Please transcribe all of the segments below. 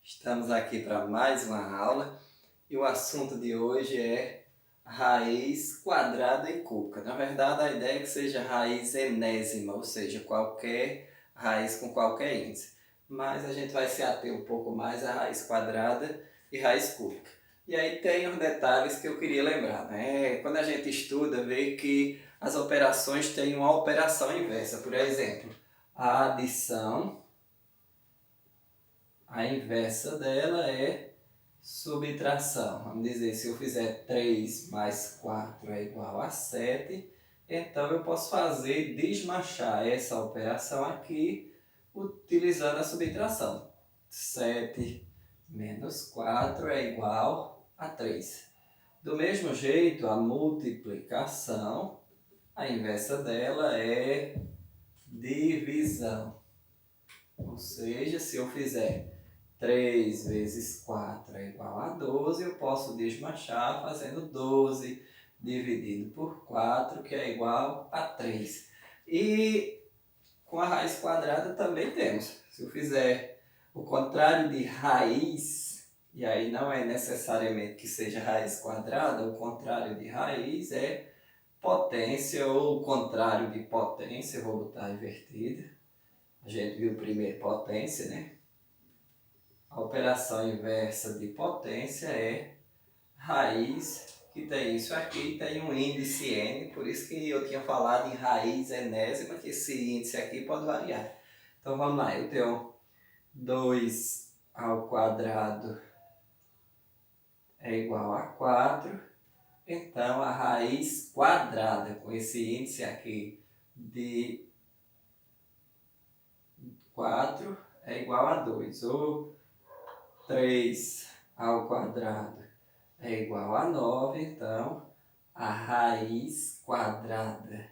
Estamos aqui para mais uma aula e o assunto de hoje é raiz quadrada e cúbica. Na verdade, a ideia é que seja raiz enésima, ou seja, qualquer raiz com qualquer índice. Mas a gente vai se ater um pouco mais à raiz quadrada e raiz cúbica. E aí tem os detalhes que eu queria lembrar, né? Quando a gente estuda, vê que as operações têm uma operação inversa. Por exemplo, a adição, a inversa dela é subtração. Vamos dizer, se eu fizer 3 mais 4 é igual a 7, então eu posso fazer desmanchar essa operação aqui utilizando a subtração. 7 menos 4 é igual a 3. Do mesmo jeito, a multiplicação, a inversa dela é divisão. Ou seja, se eu fizer 3 vezes 4 é igual a 12, eu posso desmanchar fazendo 12 dividido por 4, que é igual a 3. E com a raiz quadrada também temos. Se eu fizer o contrário de raiz, e aí não é necessariamente que seja raiz quadrada, o contrário de raiz é potência, ou o contrário de potência, eu vou botar invertida. A gente viu primeiro potência, né? A operação inversa de potência é raiz, que tem isso aqui, tem um índice n, por isso que eu tinha falado em raiz enésima, que esse índice aqui pode variar. Então vamos lá, eu tenho 2 ao quadrado é igual a 4, então a raiz quadrada com esse índice aqui de 4 é igual a 2, ou 3 ao quadrado é igual a 9, então a raiz quadrada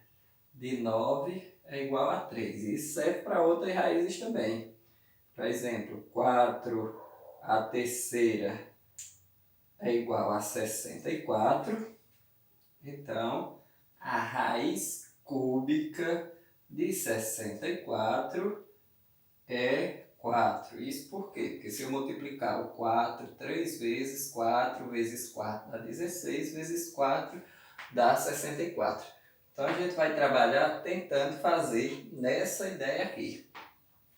de 9 é igual a 3. Isso serve para outras raízes também. Por exemplo, 4 a terceira é igual a 64, então a raiz cúbica de 64 é 4. Isso por quê? Porque se eu multiplicar o 4 3 vezes, 4 vezes 4 dá 16, vezes 4 dá 64. Então a gente vai trabalhar tentando fazer nessa ideia aqui.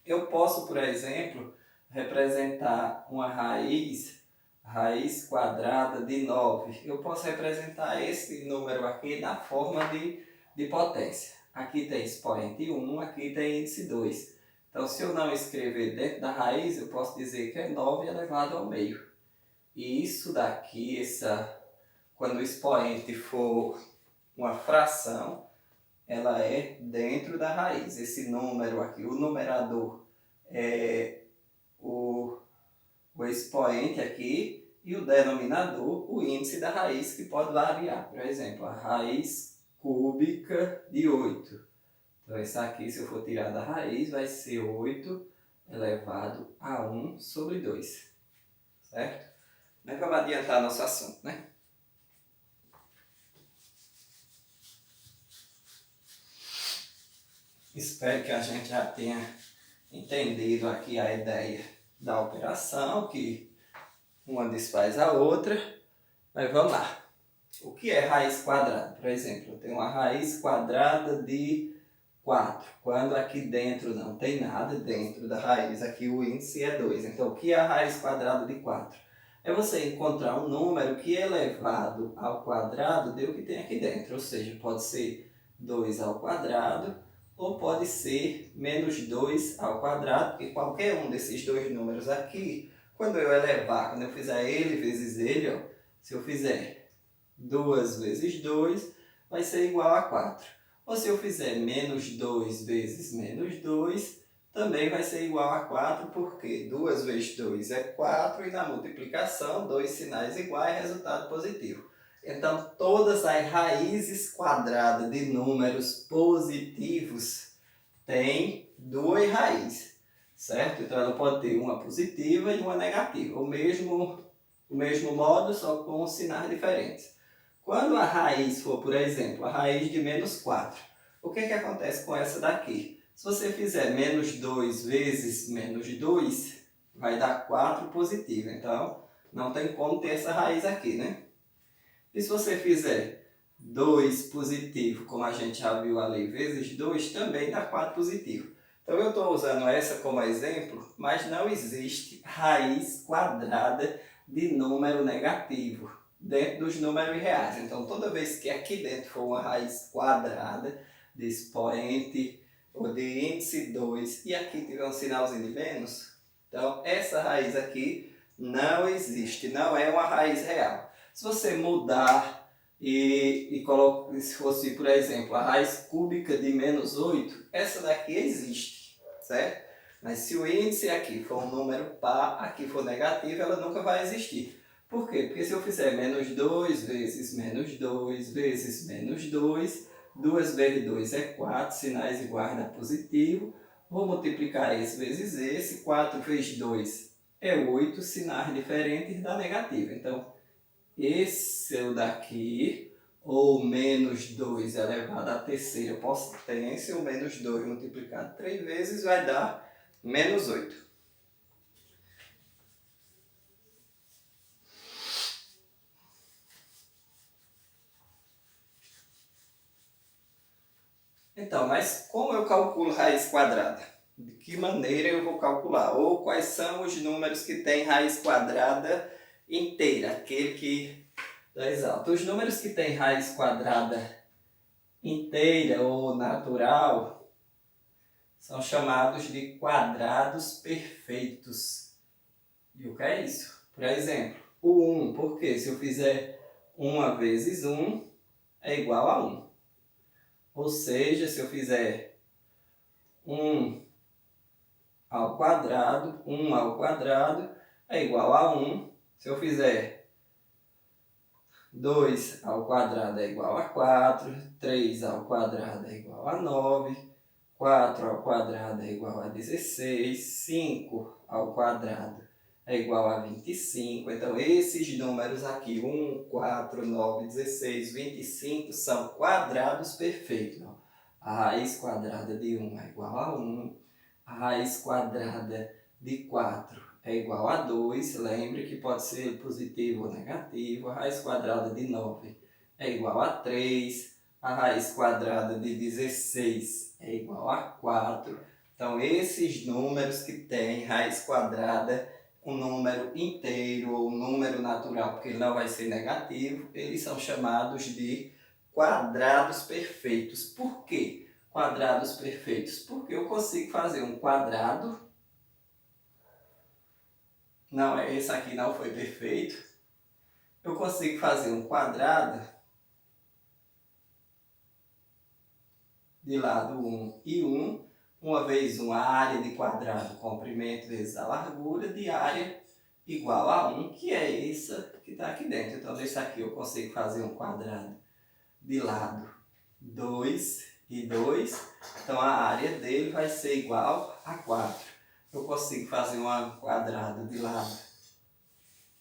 Eu posso, por exemplo, representar uma raiz quadrada de 9. Eu posso representar esse número aqui na forma de potência. Aqui tem expoente 1, aqui tem índice 2. Então, se eu não escrever dentro da raiz, eu posso dizer que é 9 elevado ao meio. E isso daqui, quando o expoente for uma fração, ela é dentro da raiz. Esse número aqui, o numerador é o expoente aqui e o denominador, o índice da raiz, que pode variar. Por exemplo, a raiz cúbica de 8. Então, isso aqui, se eu for tirar da raiz, vai ser 8 elevado a 1 sobre 2. Certo? Mas vamos adiantar nosso assunto, né? Espero que a gente já tenha entendido aqui a ideia da operação, que uma desfaz a outra. Mas vamos lá. O que é raiz quadrada? Por exemplo, eu tenho uma raiz quadrada de 4. Quando aqui dentro não tem nada, dentro da raiz aqui o índice é 2. Então, o que é a raiz quadrada de 4? É você encontrar um número que elevado ao quadrado dê o que tem aqui dentro. Ou seja, pode ser 2 ao quadrado ou pode ser menos 2 ao quadrado, porque qualquer um desses dois números aqui, quando eu elevar, quando eu fizer ele vezes ele, ó, se eu fizer 2 vezes 2, vai ser igual a 4. Ou se eu fizer menos 2 vezes menos 2, também vai ser igual a 4, porque 2 vezes 2 é 4 e na multiplicação, dois sinais iguais, resultado positivo. Então, todas as raízes quadradas de números positivos têm duas raízes, certo? Então, ela pode ter uma positiva e uma negativa. O mesmo modo, só com sinais diferentes. Quando a raiz for, por exemplo, a raiz de menos 4, o que acontece com essa daqui? Se você fizer menos 2 vezes menos 2, vai dar 4 positivo. Então, não tem como ter essa raiz aqui, né? E se você fizer 2 positivo, como a gente já viu ali, vezes 2, também dá 4 positivo. Então eu estou usando essa como exemplo, mas não existe raiz quadrada de número negativo dentro dos números reais. Então toda vez que aqui dentro for uma raiz quadrada de expoente ou de índice 2 e aqui tiver um sinalzinho de menos, então essa raiz aqui não existe, não é uma raiz real. Se você mudar se fosse, por exemplo, a raiz cúbica de menos 8, essa daqui existe, certo? Mas se o índice aqui for um número par, aqui for negativo, ela nunca vai existir. Por quê? Porque se eu fizer menos 2 vezes menos 2 vezes menos 2, 2 vezes 2 é 4, sinais iguais dá positivo. Vou multiplicar esse vezes esse, 4 vezes 2 é 8, sinais diferentes dá negativo. Então, esse é o daqui, ou menos 2 elevado à terceira potência, ou menos 2 multiplicado 3 vezes, vai dar menos 8. Então, mas como eu calculo raiz quadrada? De que maneira eu vou calcular? Ou quais são os números que têm raiz quadrada inteira? Aquele que dá exato. Os números que têm raiz quadrada inteira ou natural são chamados de quadrados perfeitos. E o que é isso? Por exemplo, o 1, porque se eu fizer 1 vezes 1 é igual a 1. Ou seja, se eu fizer 1 ao quadrado, 1 ao quadrado é igual a 1. Se eu fizer 2 ao quadrado é igual a 4, 3 ao quadrado é igual a 9, 4 ao quadrado é igual a 16, 5 ao quadrado é igual a 25. Então, esses números aqui, 1, 4, 9, 16, 25, são quadrados perfeitos. A raiz quadrada de 1 é igual a 1. A raiz quadrada de 4 é igual a 2. Lembre que pode ser positivo ou negativo. A raiz quadrada de 9 é igual a 3. A raiz quadrada de 16 é igual a 4. Então, esses números que têm raiz quadrada, um número inteiro ou um número natural, porque ele não vai ser negativo, eles são chamados de quadrados perfeitos. Por quê quadrados perfeitos? Porque eu consigo fazer um quadrado, não é esse aqui não foi perfeito, eu consigo fazer um quadrado de lado 1 e 1, 1 vezes 1, a área de quadrado, comprimento vezes a largura, de área igual a 1, que é essa que está aqui dentro. Então, desse aqui eu consigo fazer um quadrado de lado 2 e 2, então a área dele vai ser igual a 4. Eu consigo fazer um quadrado de lado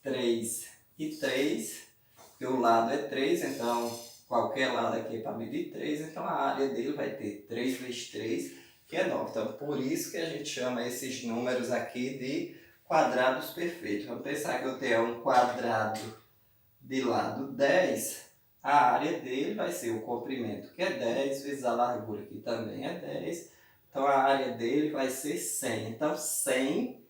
3 e 3, porque o lado é 3, então qualquer lado aqui é para medir 3, então a área dele vai ter 3 vezes 3, que é 9. Então, por isso que a gente chama esses números aqui de quadrados perfeitos. Vamos pensar que eu tenho um quadrado de lado 10, a área dele vai ser o comprimento, que é 10, vezes a largura, que também é 10. Então, a área dele vai ser 100. Então, 100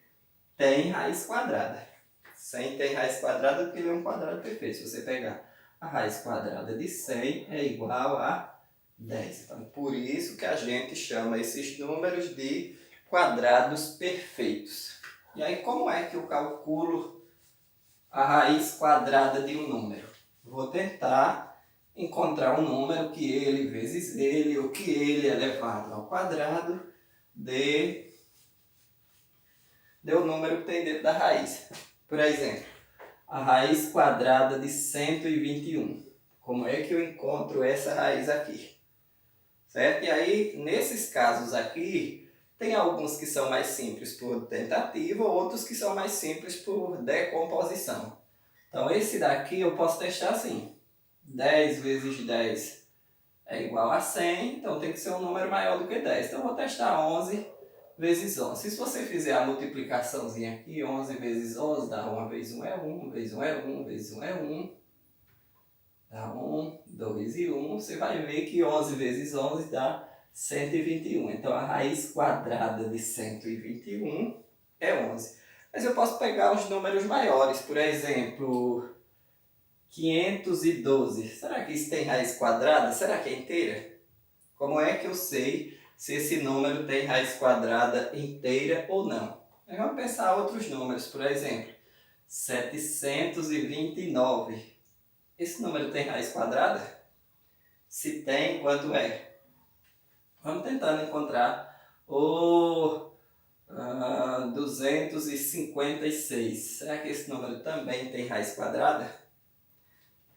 tem raiz quadrada. 100 tem raiz quadrada porque ele é um quadrado perfeito. Se você pegar a raiz quadrada de 100 é igual a 10. Então, por isso que a gente chama esses números de quadrados perfeitos. E aí, como é que eu calculo a raiz quadrada de um número? Vou tentar encontrar um número que ele vezes ele, ou que ele elevado ao quadrado, dê o número que tem dentro da raiz. Por exemplo, a raiz quadrada de 121. Como é que eu encontro essa raiz aqui? Certo? E aí, nesses casos aqui, tem alguns que são mais simples por tentativa, outros que são mais simples por decomposição. Então, esse daqui eu posso testar assim. 10 vezes 10 é igual a 100, então tem que ser um número maior do que 10. Então, eu vou testar 11 vezes 11. Se você fizer a multiplicaçãozinha aqui, 11 vezes 11 dá 1 vezes 1 é 1, vezes 1 é 1, vezes 1 é 1. Dá 1, 2 e 1. Você vai ver que 11 vezes 11 dá 121. Então, a raiz quadrada de 121 é 11. Mas eu posso pegar os números maiores. Por exemplo, 512. Será que isso tem raiz quadrada? Será que é inteira? Como é que eu sei se esse número tem raiz quadrada inteira ou não? Nós vamos pensar outros números. Por exemplo, 729. Esse número tem raiz quadrada? Se tem, quanto é? Vamos tentando encontrar o 256. Será que esse número também tem raiz quadrada?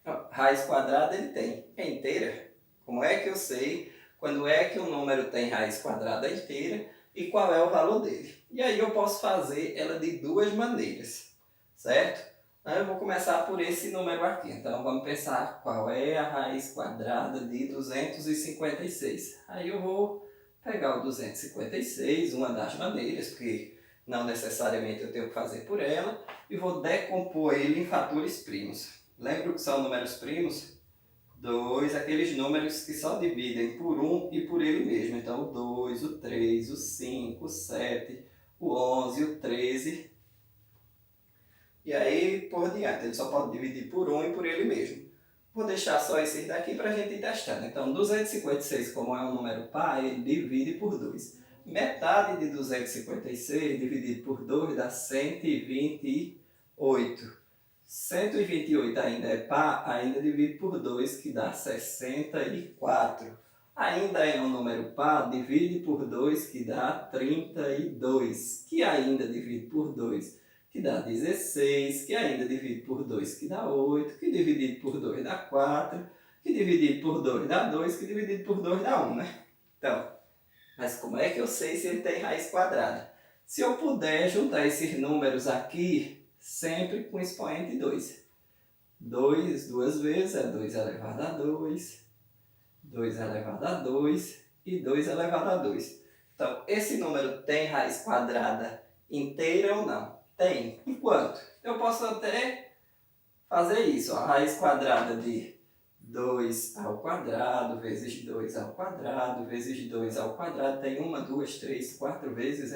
Não, raiz quadrada ele tem. É inteira? Como é que eu sei quando é que o número tem raiz quadrada inteira e qual é o valor dele? E aí eu posso fazer ela de duas maneiras, certo? Eu vou começar por esse número aqui. Então, vamos pensar qual é a raiz quadrada de 256. Aí eu vou pegar o 256, uma das maneiras, porque não necessariamente eu tenho que fazer por ela, e vou decompor ele em fatores primos. Lembra o que são números primos? 2, aqueles números que só dividem por 1 e por ele mesmo. Então, o 2, o 3, o 5, o 7, o 11, o 13... E aí, por diante, ele só pode dividir por 1 e por ele mesmo. Vou deixar só esses daqui para a gente ir testando. Então, 256, como é um número par, ele divide por 2. Metade de 256 dividido por 2 dá 128. 128 ainda é par, ainda divide por 2, que dá 64. Ainda é um número par, divide por 2, que dá 32. Que ainda divide por 2, que dá 16, que ainda divide por 2, que dá 8, que dividido por 2 dá 4, que dividido por 2 dá 2, que dividido por 2 dá 1, né? Então, mas como é que eu sei se ele tem raiz quadrada? Se eu puder juntar esses números aqui, sempre com expoente 2. 2 duas vezes é 2 elevado a 2, 2 elevado a 2 e 2 elevado a 2. Então, esse número tem raiz quadrada inteira ou não? Tem. E quanto? Eu posso até fazer isso. A raiz quadrada de 2 ao quadrado vezes 2 ao quadrado vezes 2 ao quadrado tem 1, 2, 3, 4 vezes,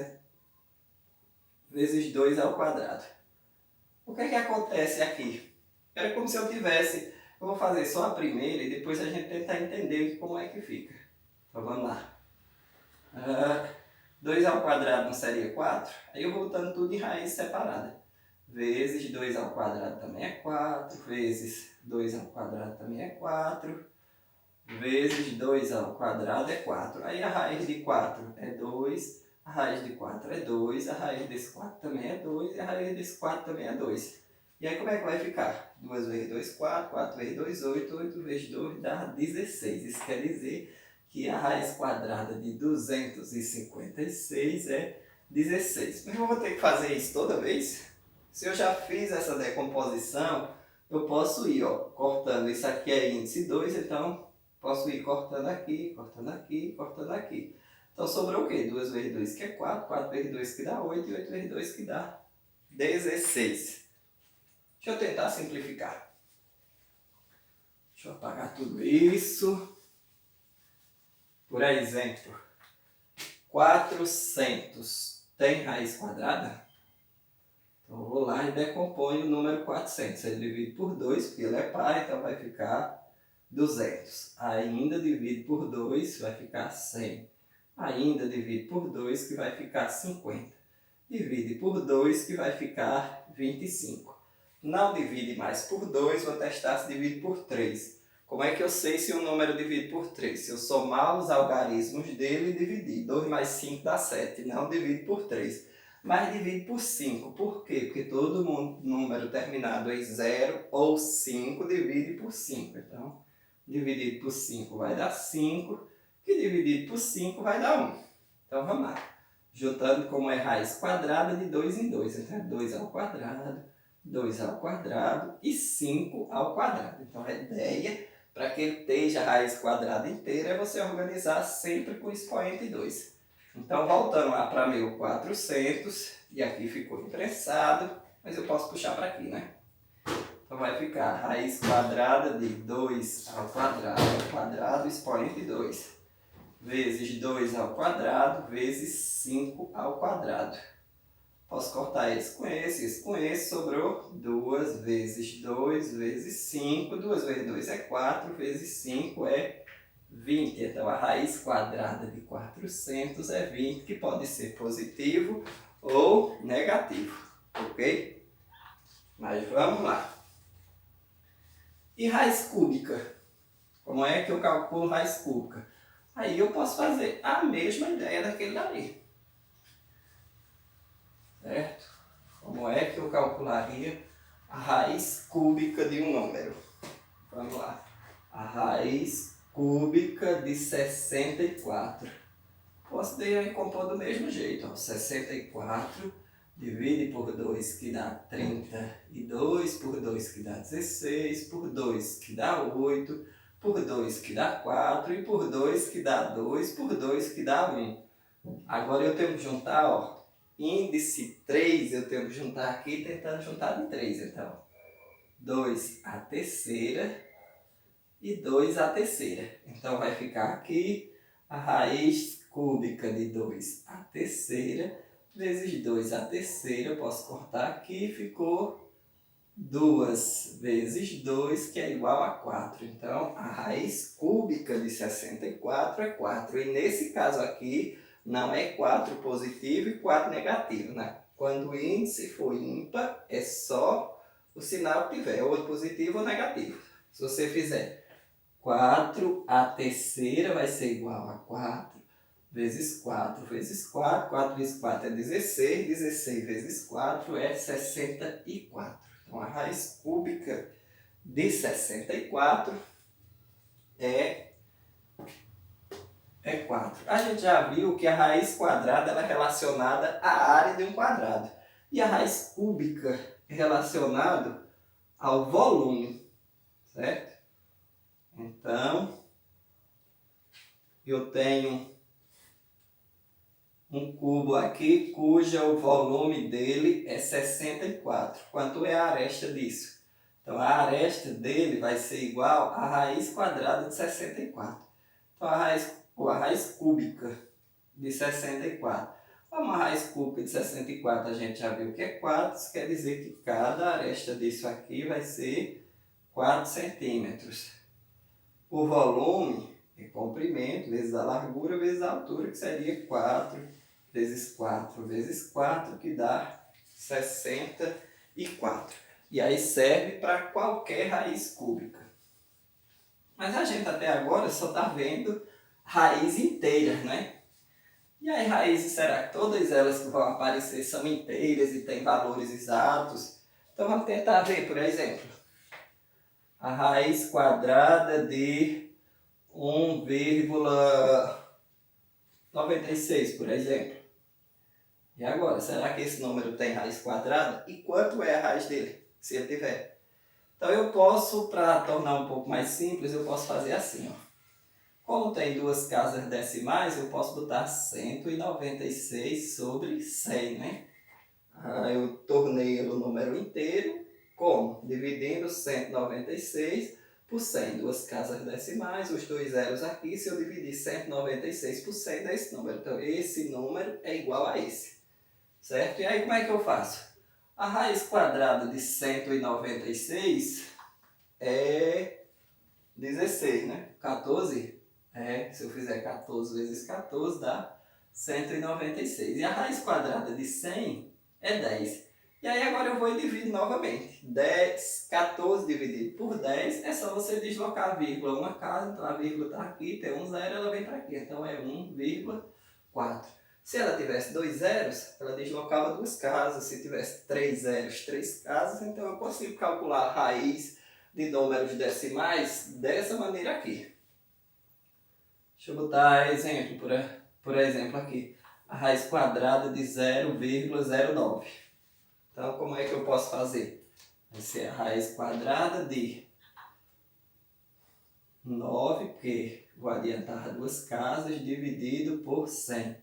vezes 2 ao quadrado. O que é que acontece aqui? Era como se eu tivesse... Eu vou fazer só a primeira e depois a gente tentar entender como é que fica. Então vamos lá. 2 ao quadrado não seria 4? Aí eu vou botando tudo em raiz separada. Vezes 2 ao quadrado também é 4. Vezes 2 ao quadrado também é 4. Vezes 2 ao quadrado é 4. Aí a raiz de 4 é 2. A raiz de 4 é 2. A raiz desse 4 também é 2. E a raiz desse 4 também é 2. E aí como é que vai ficar? 2 vezes 2, 4. 4 vezes 2, 8. 8 vezes 2 dá 16. Isso quer dizer que a raiz quadrada de 256 é 16. Mas eu vou ter que fazer isso toda vez? Se eu já fiz essa decomposição, eu posso ir cortando. Isso aqui é índice 2, então posso ir cortando aqui, cortando aqui, cortando aqui. Então sobrou o quê? 2 vezes 2 que é 4, 4 vezes 2 que dá 8 e 8 vezes 2 que dá 16. Deixa eu tentar simplificar. Deixa eu apagar tudo isso. Por exemplo, 400 tem raiz quadrada? Então eu vou lá e decomponho o número 400. Ele divide por 2, porque ele é par, então vai ficar 200. Ainda divide por 2, vai ficar 100. Ainda divide por 2, que vai ficar 50. Divide por 2, que vai ficar 25. Não divide mais por 2, vou testar se divide por 3. Como é que eu sei se um número divide por 3? Se eu somar os algarismos dele e dividir. 2 mais 5 dá 7. Não divide por 3. Mas divide por 5. Por quê? Porque todo número terminado em 0 ou 5 divide por 5. Então, dividido por 5 vai dar 5. Que dividido por 5 vai dar 1. Então, vamos lá. Juntando como é raiz quadrada de 2 em 2. Então, é 2 ao quadrado, 2 ao quadrado e 5 ao quadrado. Então, a ideia, para que ele esteja a raiz quadrada inteira, é você organizar sempre com expoente 2. Então, voltando lá para meu 400, e aqui ficou imprensado, mas eu posso puxar para aqui, né? Então, vai ficar raiz quadrada de 2 ao quadrado, expoente 2, vezes 2 ao quadrado, vezes 5 ao quadrado. Posso cortar esse com esse, sobrou 2 vezes 2 vezes 5, 2 vezes 2 é 4, vezes 5 é 20. Então, a raiz quadrada de 400 é 20, que pode ser positivo ou negativo, ok? Mas vamos lá. E raiz cúbica? Como é que eu calculo raiz cúbica? Aí eu posso fazer a mesma ideia daquele dali. Certo? Como é que eu calcularia a raiz cúbica de um número? Vamos lá. A raiz cúbica de 64. Posso compor do mesmo jeito. Ó. 64 divide por 2 que dá 32, por 2 que dá 16, por 2 que dá 8, por 2 que dá 4 e por 2 que dá 2, por 2 que dá 1. Agora eu tenho que juntar, ó, índice 3, eu tenho que juntar aqui tentando juntar de 3. Então, 2 à terceira e 2 à terceira. Então, vai ficar aqui a raiz cúbica de 2 à terceira vezes 2 à terceira. Eu posso cortar aqui, ficou 2 vezes 2, que é igual a 4. Então, a raiz cúbica de 64 é 4. E nesse caso aqui, não é 4 positivo e 4 negativo, né? Quando o índice for ímpar, é só o sinal que tiver, ou positivo ou negativo. Se você fizer 4 à terceira, vai ser igual a 4 vezes 4 vezes 4. 4 vezes 4 é 16. 16 vezes 4 é 64. Então, a raiz cúbica de 64 é 4. A gente já viu que a raiz quadrada ela é relacionada à área de um quadrado. E a raiz cúbica é relacionada ao volume, certo? Então, eu tenho um cubo aqui cujo volume dele é 64. Quanto é a aresta disso? Então, a aresta dele vai ser igual à raiz quadrada de 64. Então, a raiz cúbica de 64. Uma raiz cúbica de 64 a gente já viu que é 4. Isso quer dizer que cada aresta disso aqui vai ser 4 centímetros. O volume é comprimento vezes a largura vezes a altura, que seria 4 vezes 4 vezes 4, que dá 64. E aí serve para qualquer raiz cúbica. Mas a gente até agora só está vendo raízes inteiras, né? E aí raízes, será que todas elas que vão aparecer são inteiras e têm valores exatos? Então vamos tentar ver, por exemplo, a raiz quadrada de 1,96, por exemplo. E agora, será que esse número tem raiz quadrada? E quanto é a raiz dele, se ele tiver? Então eu posso, para tornar um pouco mais simples, eu posso fazer assim, ó. Como tem duas casas decimais, eu posso botar 196 sobre 100, né? Eu tornei o número inteiro, como? Dividindo 196 por 100. Duas casas decimais, os dois zeros aqui. Se eu dividir 196 por 100, dá esse número. Então, esse número é igual a esse. Certo? E aí, como é que eu faço? A raiz quadrada de 196 é 16, né? 14 se eu fizer 14 vezes 14 dá 196. E a raiz quadrada de 100 é 10. E aí agora eu vou e divido novamente. 14 dividido por 10 é só você deslocar a vírgula uma casa. Então a vírgula está aqui, tem um zero, ela vem para aqui. Então é 1,4. Se ela tivesse 2 zeros, ela deslocava duas casas. Se tivesse 3 zeros, 3 casas. Então eu consigo calcular a raiz de números decimais dessa maneira aqui. Deixa eu botar exemplo, por exemplo aqui. A raiz quadrada de 0,09. Então, como é que eu posso fazer? Vai ser a raiz quadrada de 9, porque vou adiantar duas casas, dividido por 100.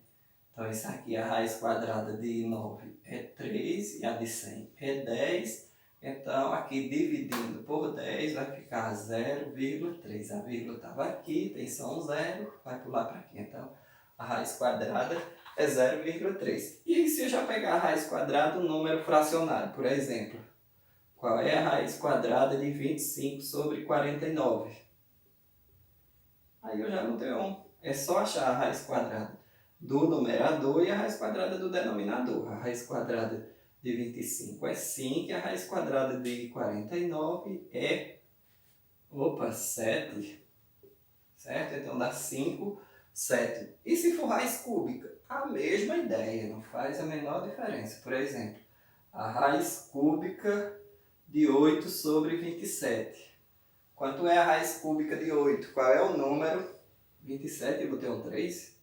Então, isso aqui, a raiz quadrada de 9 é 3 e a de 100 é 10. Então, aqui dividindo por 10 vai ficar 0,3. A vírgula estava aqui, tem só um zero, vai pular para aqui. Então, a raiz quadrada é 0,3. E se eu já pegar a raiz quadrada, um número fracionário, por exemplo, qual é a raiz quadrada de 25 sobre 49? Aí eu já não tenho um. É só achar a raiz quadrada do numerador e a raiz quadrada do denominador. A raiz quadrada de 25 é 5 e a raiz quadrada de 49 é 7. Certo? Então dá 5, 7. E se for raiz cúbica? A mesma ideia, não faz a menor diferença. Por exemplo, a raiz cúbica de 8 sobre 27. Quanto é a raiz cúbica de 8? Qual é o número? 27, eu botei um 3.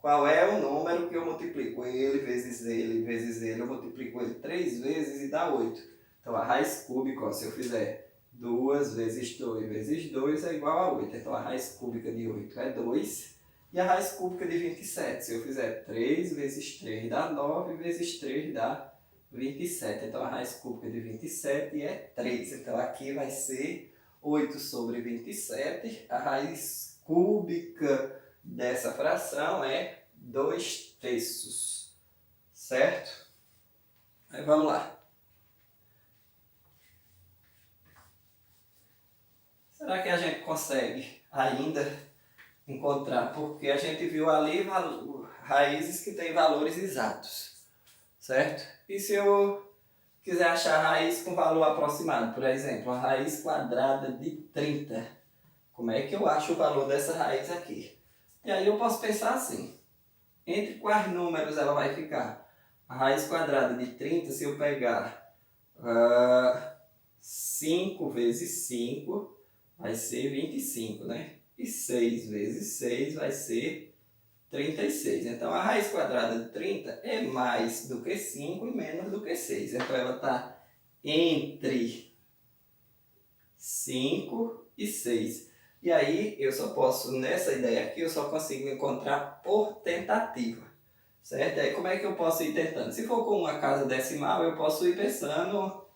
Qual é o número que eu multiplico? Ele vezes ele vezes ele. Eu multiplico ele 3 vezes e dá 8. Então a raiz cúbica, ó, se eu fizer 2 vezes 2 vezes 2 é igual a 8. Então a raiz cúbica de 8 é 2. E a raiz cúbica de 27, se eu fizer 3 vezes 3 dá 9 vezes 3 dá 27. Então a raiz cúbica de 27 é 3. Então aqui vai ser 8 sobre 27. A raiz cúbica dessa fração é 2/3, certo? Aí vamos lá. Será que a gente consegue ainda encontrar? Porque a gente viu ali raízes que têm valores exatos, certo? E se eu quiser achar a raiz com valor aproximado, por exemplo, a raiz quadrada de 30, como é que eu acho o valor dessa raiz aqui? E aí eu posso pensar assim, entre quais números ela vai ficar? A raiz quadrada de 30, se eu pegar 5 vezes 5, vai ser 25, né? E 6 vezes 6 vai ser 36. Então a raiz quadrada de 30 é mais do que 5 e menos do que 6. Então ela está entre 5 e 6. E aí eu só posso, nessa ideia aqui, eu só consigo encontrar por tentativa. Certo? E aí como é que eu posso ir tentando? Se for com uma casa decimal, eu posso ir pensando,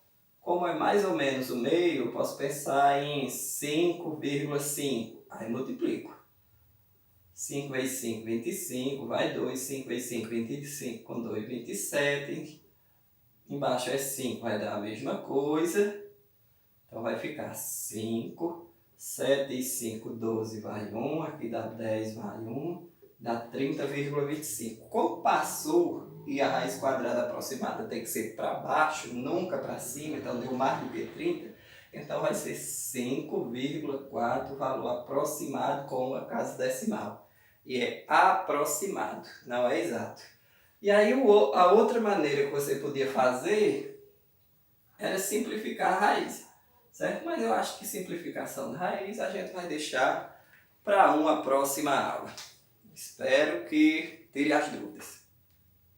como é mais ou menos o meio, eu posso pensar em 5,5. Aí multiplico. 5 vezes 5, 25, vai 2, 5 vezes 5, 25, com 2, 27. Embaixo é 5, vai dar a mesma coisa. Então vai ficar 5, 7 e 5, 12, vai 1, aqui dá 10, vai 1, dá 30,25. Como passou e a raiz quadrada aproximada tem que ser para baixo, nunca para cima, então deu mais do que 30, então vai ser 5,4, valor aproximado com a casa decimal. E é aproximado, não é exato. E aí a outra maneira que você podia fazer era simplificar a raiz, certo? Mas eu acho que simplificação de raiz a gente vai deixar para uma próxima aula. Espero que tire as dúvidas.